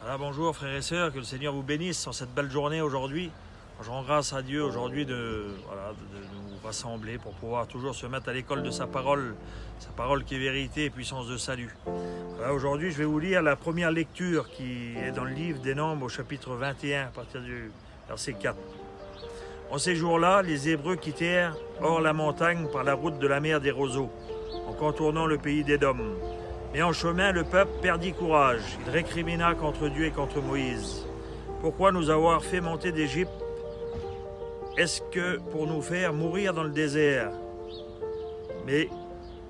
Voilà, bonjour frères et sœurs, que le Seigneur vous bénisse sur cette belle journée aujourd'hui. Je rends grâce à Dieu aujourd'hui de nous rassembler pour pouvoir toujours se mettre à l'école de sa parole qui est vérité et puissance de salut. Voilà, aujourd'hui je vais vous lire la première lecture qui est dans le livre des Nombres au chapitre 21 à partir du verset 4. En ces jours-là, les Hébreux quittèrent hors la montagne par la route de la mer des roseaux, en contournant le pays d'Édom. Mais en chemin, le peuple perdit courage. Il récrimina contre Dieu et contre Moïse. Pourquoi nous avoir fait monter d'Égypte? Est-ce que pour nous faire mourir dans le désert, mais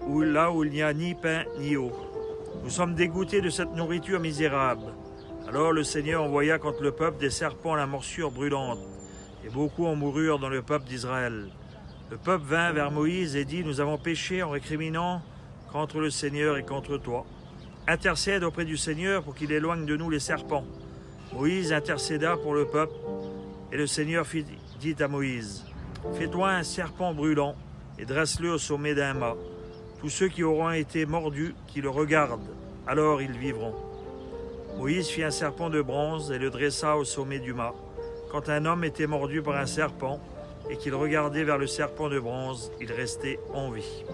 là où il n'y a ni pain ni eau? Nous sommes dégoûtés de cette nourriture misérable. Alors le Seigneur envoya contre le peuple des serpents à la morsure brûlante, et beaucoup en moururent dans le peuple d'Israël. Le peuple vint vers Moïse et dit: Nous avons péché en récriminant contre le Seigneur et contre toi. Intercède auprès du Seigneur pour qu'il éloigne de nous les serpents. Moïse intercéda pour le peuple, et le Seigneur dit à Moïse: Fais-toi un serpent brûlant et dresse-le au sommet d'un mât. Tous ceux qui auront été mordus, qui le regardent, alors ils vivront. Moïse fit un serpent de bronze et le dressa au sommet du mât. Quand un homme était mordu par un serpent et qu'il regardait vers le serpent de bronze, il restait en vie.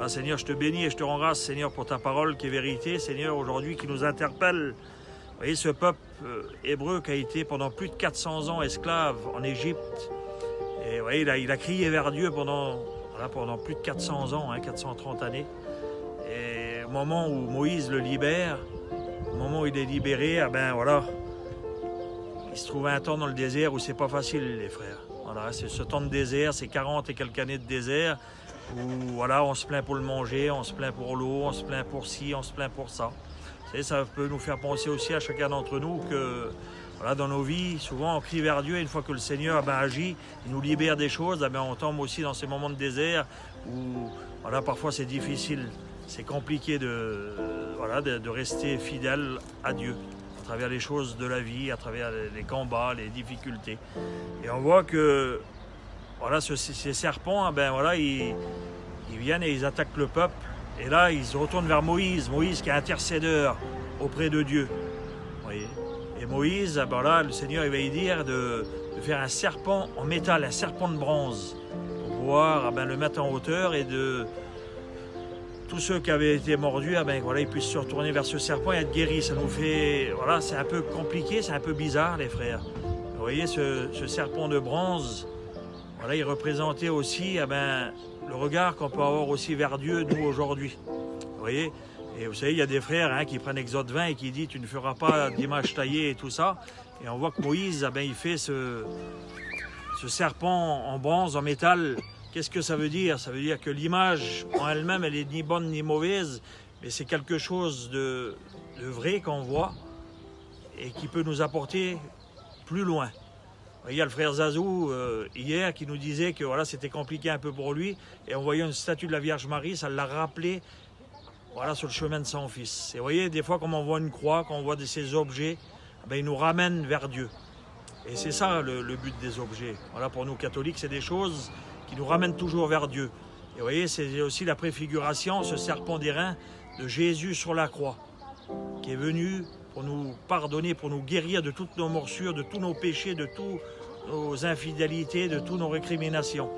Ah, Seigneur, je te bénis et je te rends grâce, Seigneur, pour ta parole qui est vérité, Seigneur, aujourd'hui qui nous interpelle. Vous voyez, ce peuple hébreu qui a été pendant plus de 400 ans esclave en Égypte. Et vous voyez, il a crié vers Dieu pendant plus de 400 ans, 430 années. Et au moment où Moïse le libère, au moment où il est libéré, il se trouve un temps dans le désert où c'est pas facile, les frères. Voilà, c'est ce temps de désert, c'est 40 et quelques années de désert, où on se plaint pour le manger, on se plaint pour l'eau, on se plaint pour ci, on se plaint pour ça. Vous savez, ça peut nous faire penser aussi à chacun d'entre nous que dans nos vies, souvent on crie vers Dieu, et une fois que le Seigneur agit, il nous libère des choses, on tombe aussi dans ces moments de désert où parfois c'est difficile, c'est compliqué de rester fidèle à Dieu à travers les choses de la vie, à travers les combats, les difficultés. Et on voit que ces serpents, ils viennent et ils attaquent le peuple. Et là, ils se retournent vers Moïse qui est intercédeur auprès de Dieu. Vous voyez. Et Moïse, le Seigneur il va lui dire de faire un serpent en métal, un serpent de bronze, pour pouvoir le mettre en hauteur et de tous ceux qui avaient été mordus, ils puissent se retourner vers ce serpent et être guéris. Ça nous fait, c'est un peu compliqué, c'est un peu bizarre, les frères. Vous voyez, ce serpent de bronze, il représentait aussi le regard qu'on peut avoir aussi vers Dieu, nous, aujourd'hui. Vous voyez? Et vous savez, il y a des frères qui prennent Exode 20 et qui disent: Tu ne feras pas d'image taillée et tout ça. Et on voit que Moïse, il fait ce serpent en bronze, en métal. Qu'est-ce que ça veut dire? Ça veut dire que l'image en elle-même, elle est ni bonne ni mauvaise, mais c'est quelque chose de vrai qu'on voit et qui peut nous apporter plus loin. Il y a le frère Zazou hier qui nous disait que c'était compliqué un peu pour lui, et en voyant une statue de la Vierge Marie, ça l'a rappelé sur le chemin de son fils. Et vous voyez, des fois, quand on voit une croix, quand on voit ces objets, ils nous ramènent vers Dieu. Et c'est ça le but des objets. Pour nous catholiques, c'est des choses qui nous ramènent toujours vers Dieu. Et vous voyez, c'est aussi la préfiguration, ce serpent d'airain de Jésus sur la croix, qui est venu pour nous pardonner, pour nous guérir de toutes nos morsures, de tous nos péchés, de toutes nos infidélités, de toutes nos récriminations.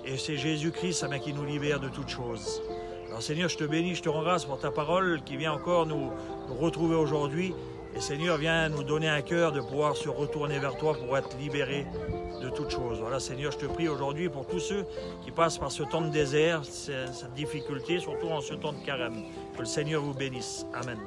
Et c'est Jésus-Christ qui nous libère de toutes choses. Alors Seigneur, je te bénis, je te rends grâce pour ta parole qui vient encore nous retrouver aujourd'hui. Et Seigneur, viens nous donner un cœur de pouvoir se retourner vers toi pour être libérés de toutes choses. Voilà, Seigneur, je te prie aujourd'hui pour tous ceux qui passent par ce temps de désert, cette difficulté, surtout en ce temps de carême. Que le Seigneur vous bénisse. Amen.